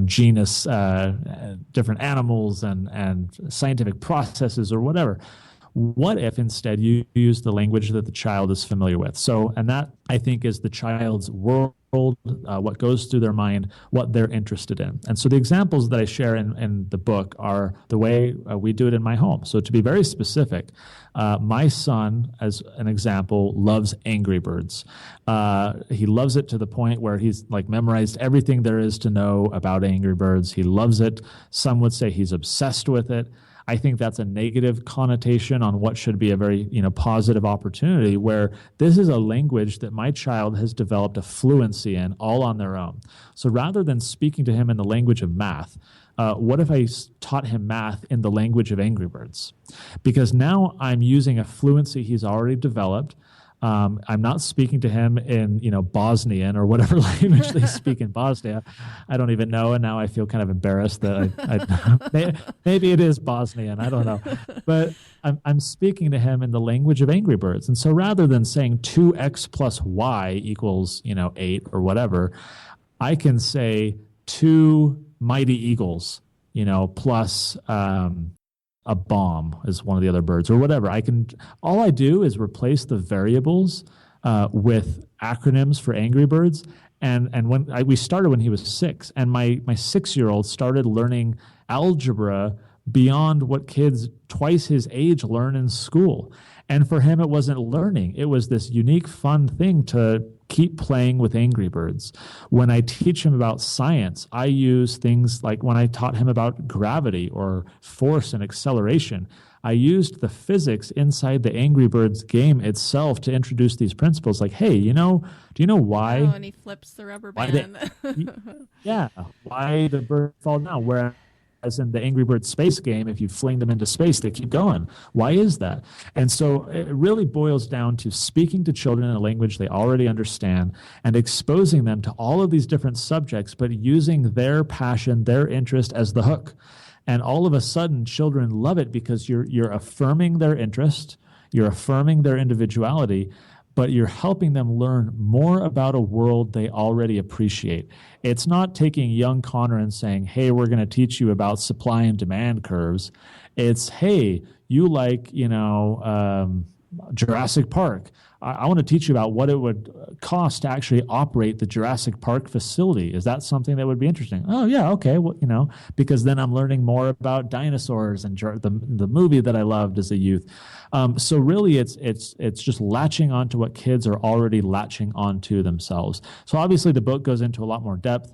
genus, different animals and scientific processes or whatever. What if instead you use the language that the child is familiar with? So, and that I think is the child's world, what goes through their mind, what they're interested in. And so the examples that I share in the book are the way we do it in my home. So to be very specific, my son, as an example, loves Angry Birds. He loves it to the point where he's memorized everything there is to know about Angry Birds. He loves it. Some would say he's obsessed with it. I think that's a negative connotation on what should be a very, positive opportunity, where this is a language that my child has developed a fluency in all on their own. So rather than speaking to him in the language of math, what if I taught him math in the language of Angry Birds? Because now I'm using a fluency he's already developed. I'm not speaking to him in, Bosnian or whatever language they speak in Bosnia. I don't even know, and now I feel kind of embarrassed that maybe it is Bosnian. I don't know, but I'm speaking to him in the language of Angry Birds. And so rather than saying 2x plus y equals 8 or whatever, I can say 2 mighty eagles, plus a bomb is one of the other birds, or whatever. All I do is replace the variables with acronyms for Angry Birds. And we started when he was 6, and my 6-year-old started learning algebra beyond what kids twice his age learn in school. And for him, it wasn't learning. It was this unique, fun thing to keep playing with Angry Birds. When I teach him about science, I use things like when I taught him about gravity or force and acceleration, I used the physics inside the Angry Birds game itself to introduce these principles. Like, hey, do you know why?
Oh, and he flips the rubber band.
Why the birds fall down? Whereas in the Angry Birds space game, if you fling them into space, they keep going. Why is that? And so it really boils down to speaking to children in a language they already understand and exposing them to all of these different subjects, but using their passion, their interest as the hook. And all of a sudden, children love it because you're affirming their interest, you're affirming their individuality, but you're helping them learn more about a world they already appreciate. It's not taking young Connor and saying, hey, we're going to teach you about supply and demand curves. It's, hey, you like, Jurassic Park. I want to teach you about what it would cost to actually operate the Jurassic Park facility. Is that something that would be interesting? Oh, yeah, okay. Well, because then I'm learning more about dinosaurs and the movie that I loved as a youth. So really, it's just latching onto what kids are already latching onto themselves. So obviously, the book goes into a lot more depth,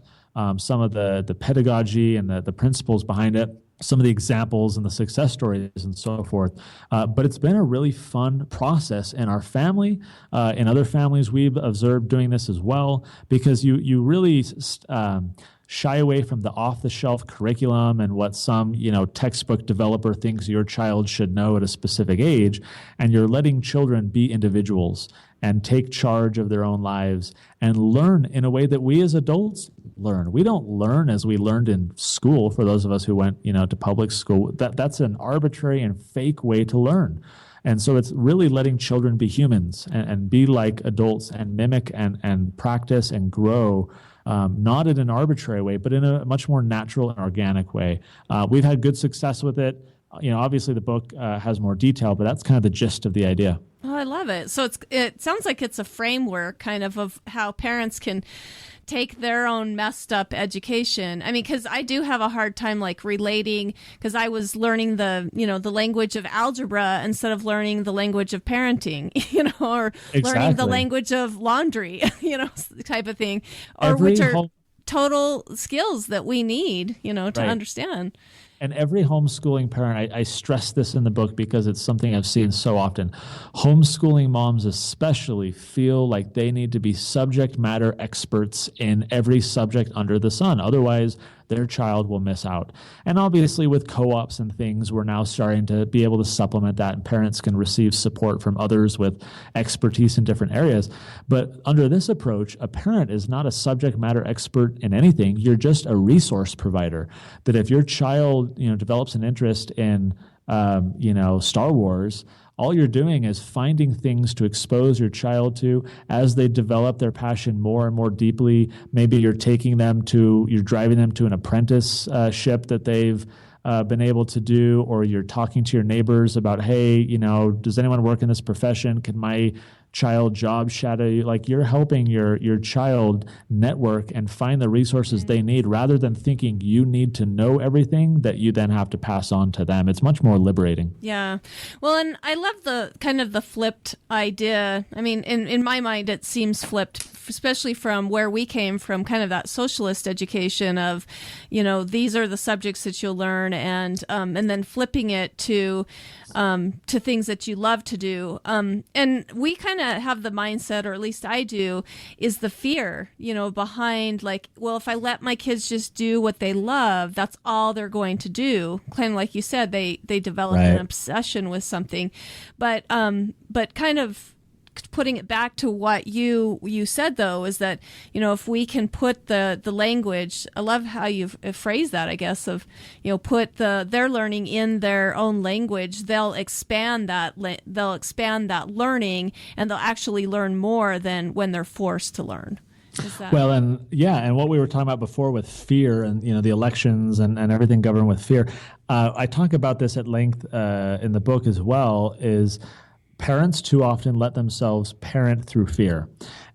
some of the pedagogy and the principles behind it, some of the examples and the success stories and so forth. But it's been a really fun process in our family. In other families, we've observed doing this as well, because you really shy away from the off-the-shelf curriculum and what some textbook developer thinks your child should know at a specific age, and you're letting children be individuals and take charge of their own lives and learn in a way that we as adults learn. We don't learn as we learned in school. For those of us who went to public school, that's an arbitrary and fake way to learn. And so it's really letting children be humans and be like adults and mimic and practice and grow, not in an arbitrary way, but in a much more natural and organic way. We've had good success with it. Obviously the book has more detail, but that's kind of the gist of the idea.
Oh, I love it. So it sounds like it's a framework kind of how parents can take their own messed up education. I mean, because I do have a hard time relating, because I was learning the language of algebra instead of learning the language of parenting, or
Exactly.
learning the language of laundry, type of thing. Or
Every
which are total skills that we need, to
Right.
understand.
And every homeschooling parent, I stress this in the book because it's something I've seen so often. Homeschooling moms especially feel like they need to be subject matter experts in every subject under the sun. Otherwise, their child will miss out. And obviously with co-ops and things, we're now starting to be able to supplement that, and parents can receive support from others with expertise in different areas. But under this approach, a parent is not a subject matter expert in anything. You're just a resource provider. That if your child, develops an interest in, Star Wars, all you're doing is finding things to expose your child to as they develop their passion more and more deeply. Maybe you're driving them to an apprenticeship that they've been able to do, or you're talking to your neighbors about, hey, does anyone work in this profession? Can my child job shadow you? Like, you're helping your child network and find the resources they need, rather than thinking you need to know everything that you then have to pass on to them. It's much more liberating.
Yeah. Well, and I love the kind of the flipped idea. I mean, in my mind, it seems flipped, especially from where we came from, kind of that socialist education of, these are the subjects that you'll learn, and then flipping it to things that you love to do. And we kind of have the mindset, or at least I do, is the fear, behind, like, well, if I let my kids just do what they love, that's all they're going to do. Kind of like you said, they develop
Right.
an obsession with something, but kind of putting it back to what you said, though, is that, if we can put the language, I love how you've phrased that, I guess, of, put their learning in their own language, they'll expand that learning, and they'll actually learn more than when they're forced to learn.
Well, and what we were talking about before with fear, and the elections and everything governed with fear, I talk about this at length in the book as well, is parents too often let themselves parent through fear.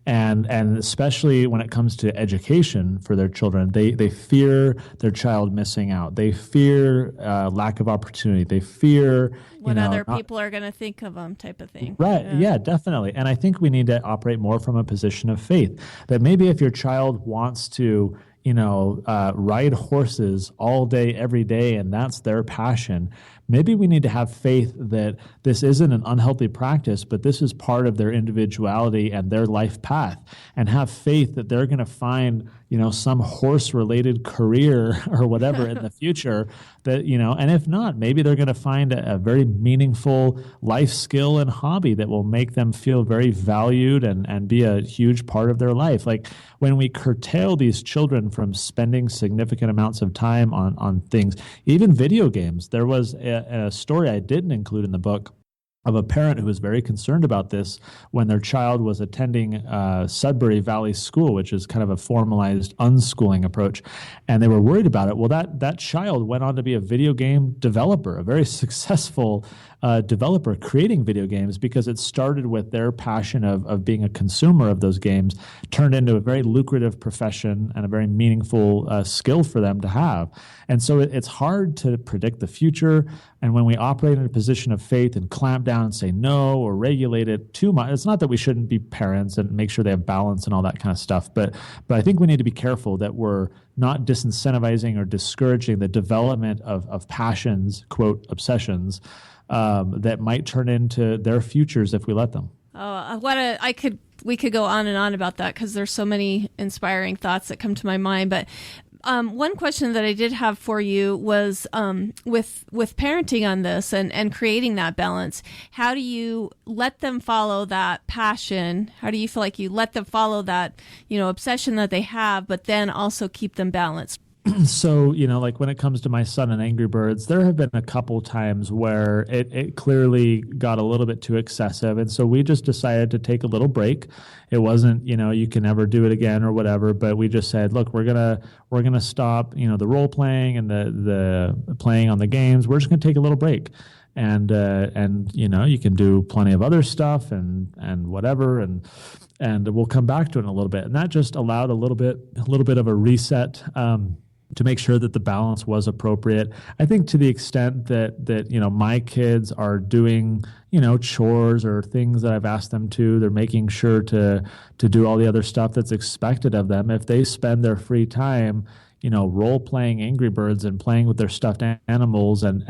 And especially when it comes to education for their children, they fear their child missing out. They fear lack of opportunity. They fear
what other people are going to think of them, type of thing.
Right. Yeah, definitely. And I think we need to operate more from a position of faith. That maybe if your child wants to, ride horses all day, every day, and that's their passion, maybe we need to have faith that this isn't an unhealthy practice, but this is part of their individuality and their life path, and have faith that they're going to find, some horse-related career or whatever in the future that, and if not, maybe they're going to find a very meaningful life skill and hobby that will make them feel very valued and be a huge part of their life. Like, when we curtail these children from spending significant amounts of time on things, even video games. There was a story I didn't include in the book of a parent who was very concerned about this when their child was attending Sudbury Valley School, which is kind of a formalized unschooling approach, and they were worried about it. Well, that child went on to be a video game developer, a very successful developer creating video games, because it started with their passion of being a consumer of those games, turned into a very lucrative profession and a very meaningful skill for them to have. And so it's hard to predict the future. And when we operate in a position of faith and clamp down and say no or regulate it too much, it's not that we shouldn't be parents and make sure they have balance and all that kind of stuff. But I think we need to be careful that we're not disincentivizing or discouraging the development of passions, quote, obsessions, that might turn into their futures if we let them.
We could go on and on about that, because there's so many inspiring thoughts that come to my mind. But one question that I did have for you was with parenting on this and creating that balance, how do you let them follow that passion? How do you feel like you let them follow that, obsession that they have, but then also keep them balanced?
So, like when it comes to my son and Angry Birds, there have been a couple times where it clearly got a little bit too excessive. And so we just decided to take a little break. It wasn't, you can never do it again or whatever, but we just said, look, we're gonna stop, the role playing and the playing on the games. We're just gonna take a little break. And you can do plenty of other stuff and whatever, and we'll come back to it in a little bit. And that just allowed a little bit of a reset. to make sure that the balance was appropriate. I think to the extent that my kids are doing chores or things that I've asked them to, they're making sure to do all the other stuff that's expected of them. If they spend their free time role playing Angry Birds and playing with their stuffed animals and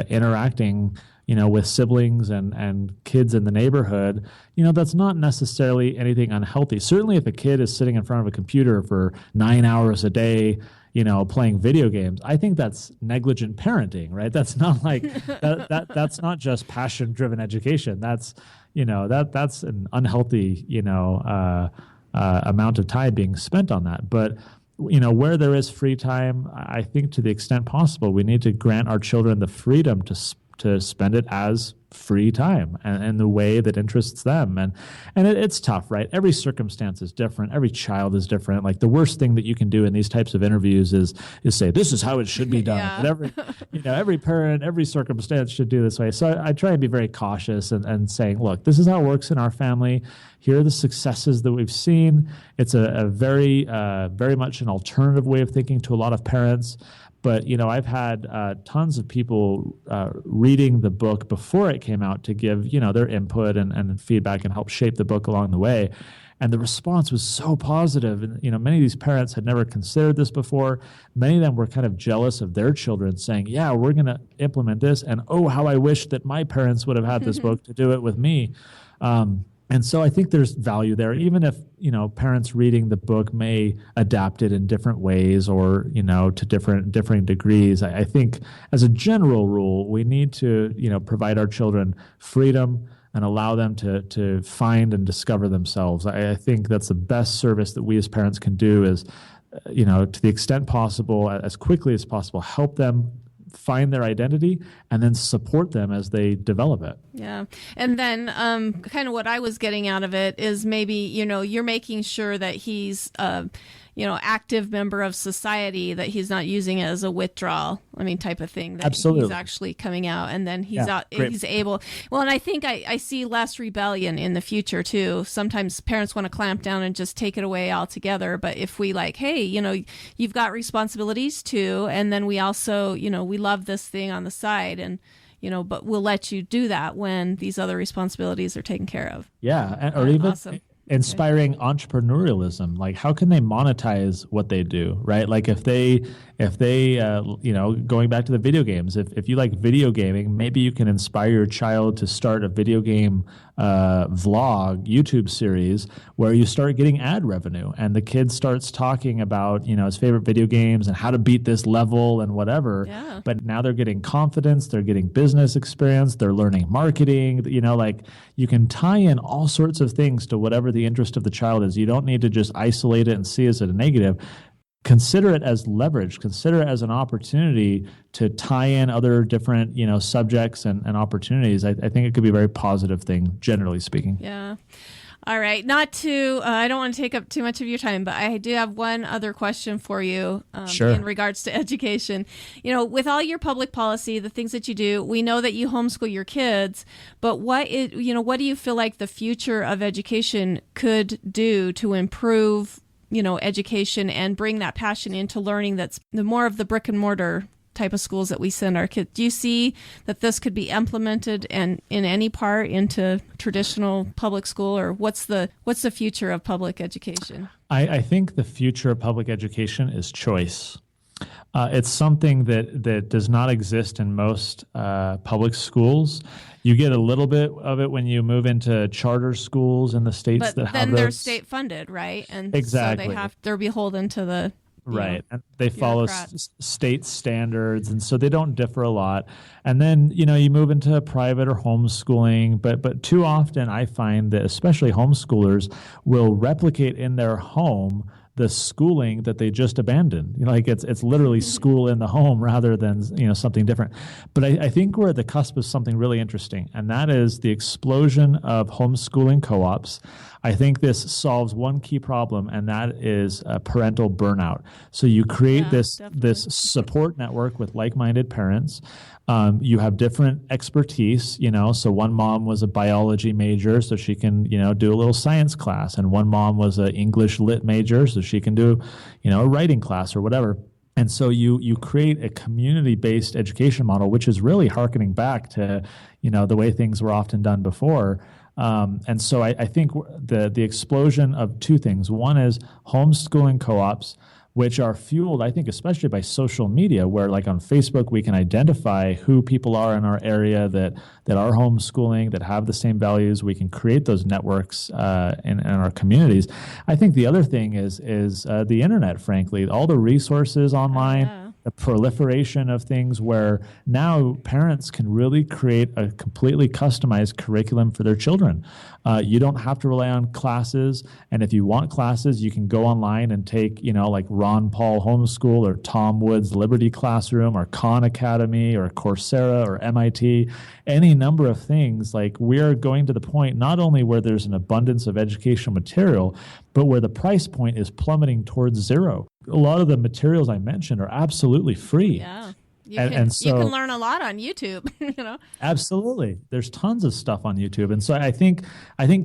interacting with siblings and kids in the neighborhood, that's not necessarily anything unhealthy. Certainly if a kid is sitting in front of a computer for 9 hours a day playing video games, I think that's negligent parenting, right? That's not like that's not just passion-driven education. That's that's an unhealthy amount of time being spent on that. But where there is free time, I think to the extent possible, we need to grant our children the freedom to spend it as free time and the way that interests them. And it's tough, right? Every circumstance is different. Every child is different. Like the worst thing that you can do in these types of interviews is say, this is how it should be done.
Yeah.
But every parent, every circumstance should do this way. So I try and be very cautious and saying, look, this is how it works in our family. Here are the successes that we've seen. It's a very, very much an alternative way of thinking to a lot of parents. But, I've had tons of people reading the book before it came out to give, their input and feedback and help shape the book along the way. And the response was so positive. And, many of these parents had never considered this before. Many of them were kind of jealous of their children saying, yeah, we're going to implement this. And, oh, how I wish that my parents would have had this book to do it with me. And so I think there's value there, even if, parents reading the book may adapt it in different ways or, to different degrees. I think as a general rule, we need to, provide our children freedom and allow them to find and discover themselves. I think that's the best service that we as parents can do is, to the extent possible, as quickly as possible, help them find their identity and then support them as they develop it.
Yeah. And then kind of what I was getting out of it is maybe, you're making sure that he's active member of society, that he's not using it as a withdrawal, type of thing, that
Absolutely.
he's actually coming out and then he's able. Well, and I think I see less rebellion in the future too. Sometimes parents want to clamp down and just take it away altogether. But if we hey, you've got responsibilities too. And then we also, we love this thing on the side and, but we'll let you do that when these other responsibilities are taken care of.
Yeah. Or even
awesome.
Inspiring entrepreneurialism. Like, how can they monetize what they do, right? Like if they going back to the video games, if you like video gaming, maybe you can inspire your child to start a video game vlog YouTube series where you start getting ad revenue and the kid starts talking about his favorite video games and how to beat this level and whatever.
Yeah.
But now they're getting confidence, they're getting business experience, they're learning marketing. You can tie in all sorts of things to whatever the interest of the child is. You don't need to just isolate it and see it as a negative. Consider it as leverage. Consider it as an opportunity to tie in other different, subjects and opportunities. I think it could be a very positive thing, generally speaking.
Yeah. All right. Not to, I don't want to take up too much of your time, but I do have one other question for you
Sure.
in regards to education. With all your public policy, the things that you do, we know that you homeschool your kids, but what do you feel like the future of education could do to improve education and bring that passion into learning that's the more of the brick and mortar type of schools that we send our kids? Do you see that this could be implemented and in any part into traditional public school, or what's the future of public education?
I think the future of public education is choice. It's something that does not exist in most public schools. You get a little bit of it when you move into charter schools in the states that have those. But
then they're state funded, right? And
exactly.
So they're beholden to the
right. And they follow state standards, and so they don't differ a lot. And then, you move into private or homeschooling, but too often I find that especially homeschoolers will replicate in their home the schooling that they just abandoned. It's literally school in the home rather than something different. But I think we're at the cusp of something really interesting, and that is the explosion of homeschooling co-ops. I think this solves one key problem, and that is parental burnout. So you create this support network with like-minded parents. You have different expertise, so one mom was a biology major, so she can, do a little science class. And one mom was an English lit major, so she can do, a writing class or whatever. And so you create a community-based education model, which is really hearkening back to, the way things were often done before. And so I think the explosion of two things. One is homeschooling co-ops, which are fueled, I think, especially by social media, where like on Facebook, we can identify who people are in our area that are homeschooling, that have the same values. We can create those networks in our communities. I think the other thing is the internet, frankly, all the resources online.
Yeah.
The proliferation of things where now parents can really create a completely customized curriculum for their children. You don't have to rely on classes. And if you want classes, you can go online and take, like Ron Paul Homeschool or Tom Wood's Liberty Classroom or Khan Academy or Coursera or MIT, any number of things. Like we're going to the point not only where there's an abundance of educational material, but where the price point is plummeting towards zero. A lot of the materials I mentioned are absolutely free.
Yeah. You
So,
can learn a lot on YouTube,
Absolutely. There's tons of stuff on YouTube. And so I think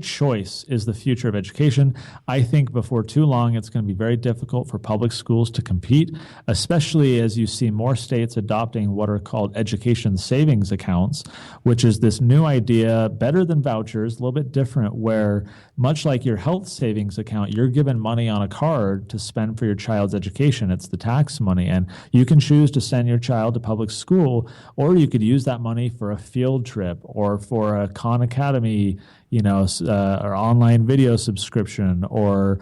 choice is the future of education. I think before too long, it's going to be very difficult for public schools to compete, especially as you see more states adopting what are called education savings accounts, which is this new idea, better than vouchers, a little bit different, where much like your health savings account, you're given money on a card to spend for your child's education. It's the tax money. And you can choose to send your child to public school, or you could use that money for a field trip or for a Khan Academy, or online video subscription, or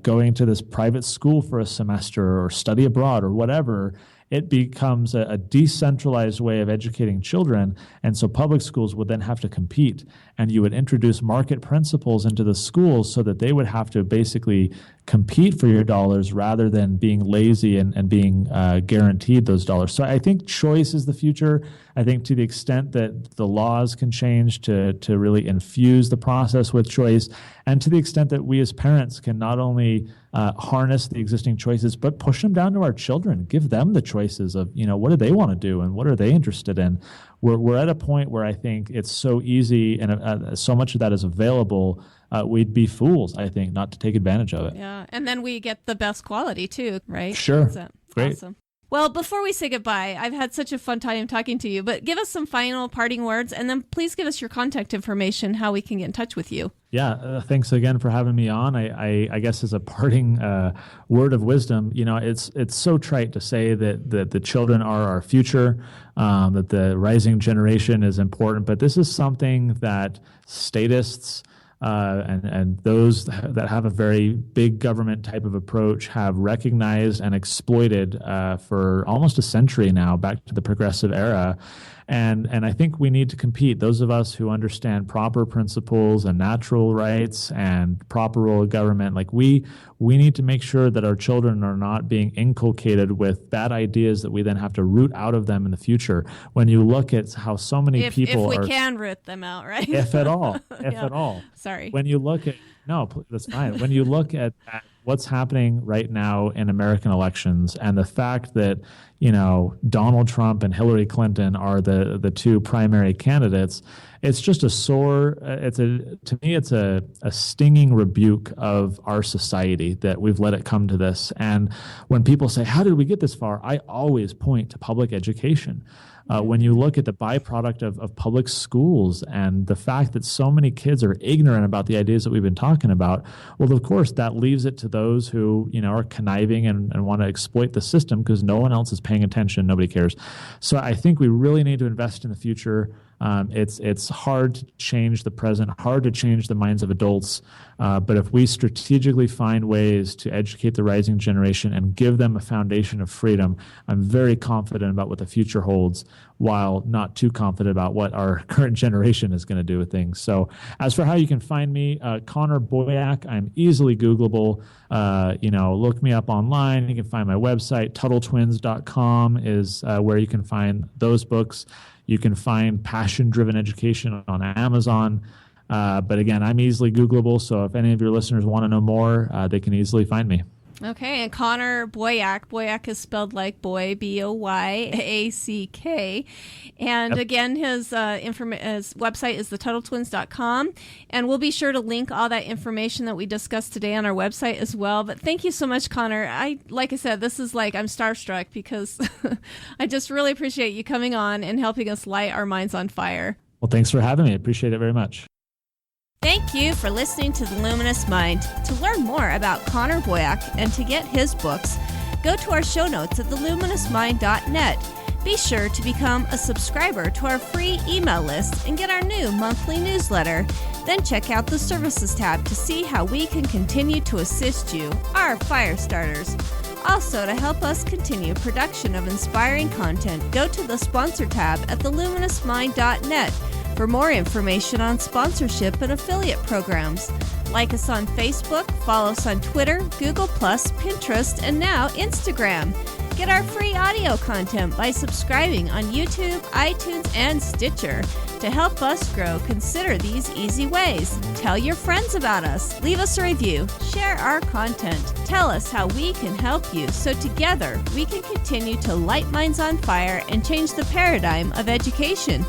going to this private school for a semester or study abroad or whatever. It becomes a decentralized way of educating children. And so public schools would then have to compete, and you would introduce market principles into the schools so that they would have to basically compete for your dollars rather than being lazy and being guaranteed those dollars. So I think choice is the future. I think to the extent that the laws can change to really infuse the process with choice, and to the extent that we as parents can not only harness the existing choices, but push them down to our children, give them the choices of, what do they want to do and what are they interested in. We're at a point where I think it's so easy and so much of that is available. We'd be fools, I think, not to take advantage of it.
Yeah, and then we get the best quality too, right?
Sure. Great.
Awesome. Well, before we say goodbye, I've had such a fun time talking to you, but give us some final parting words, and then please give us your contact information, how we can get in touch with you.
Yeah, thanks again for having me on. I guess as a parting word of wisdom, it's so trite to say that the children are our future, that the rising generation is important, but this is something that statists and those that have a very big government type of approach have recognized and exploited for almost a century now, back to the progressive era. And I think we need to compete. Those of us who understand proper principles and natural rights and proper role of government, like we need to make sure that our children are not being inculcated with bad ideas that we then have to root out of them in the future. When you look at how so many people
if we can root them out, right?
If at all, at all.
Sorry.
When you look at, no, that's fine. When you look at what's happening right now in American elections and the fact that, Donald Trump and Hillary Clinton are the two primary candidates, it's just to me, it's a stinging rebuke of our society that we've let it come to this. And when people say, how did we get this far? I always point to public education. When you look at the byproduct of public schools and the fact that so many kids are ignorant about the ideas that we've been talking about, well, of course, that leaves it to those who, are conniving and want to exploit the system because no one else is paying attention. Nobody cares. So I think we really need to invest in the future. It's hard to change the present, hard to change the minds of adults. But if we strategically find ways to educate the rising generation and give them a foundation of freedom, I'm very confident about what the future holds, while not too confident about what our current generation is going to do with things. So as for how you can find me, Connor Boyack, I'm easily Googleable. Look me up online. You can find my website, TuttleTwins.com is where you can find those books. You can find PassionDriven Education on Amazon. But again, I'm easily Googleable, so if any of your listeners want to know more, they can easily find me.
Okay, and Connor Boyack. Boyack is spelled like boy, Boyack. And again, his website is thetuttlетwins.com. And we'll be sure to link all that information that we discussed today on our website as well. But thank you so much, Connor. Like I said, this is I'm starstruck because I just really appreciate you coming on and helping us light our minds on fire.
Well, thanks for having me. I appreciate it very much.
Thank you for listening to The Luminous Mind. To learn more about Connor Boyack and to get his books, go to our show notes at theluminousmind.net. Be sure to become a subscriber to our free email list and get our new monthly newsletter. Then check out the Services tab to see how we can continue to assist you, our fire starters. Also, to help us continue production of inspiring content, go to the Sponsor tab at theluminousmind.net. For more information on sponsorship and affiliate programs. Like us on Facebook, follow us on Twitter, Google+, Pinterest, and now Instagram. Get our free audio content by subscribing on YouTube, iTunes, and Stitcher. To help us grow, consider these easy ways. Tell your friends about us, leave us a review, share our content, tell us how we can help you so together we can continue to light minds on fire and change the paradigm of education.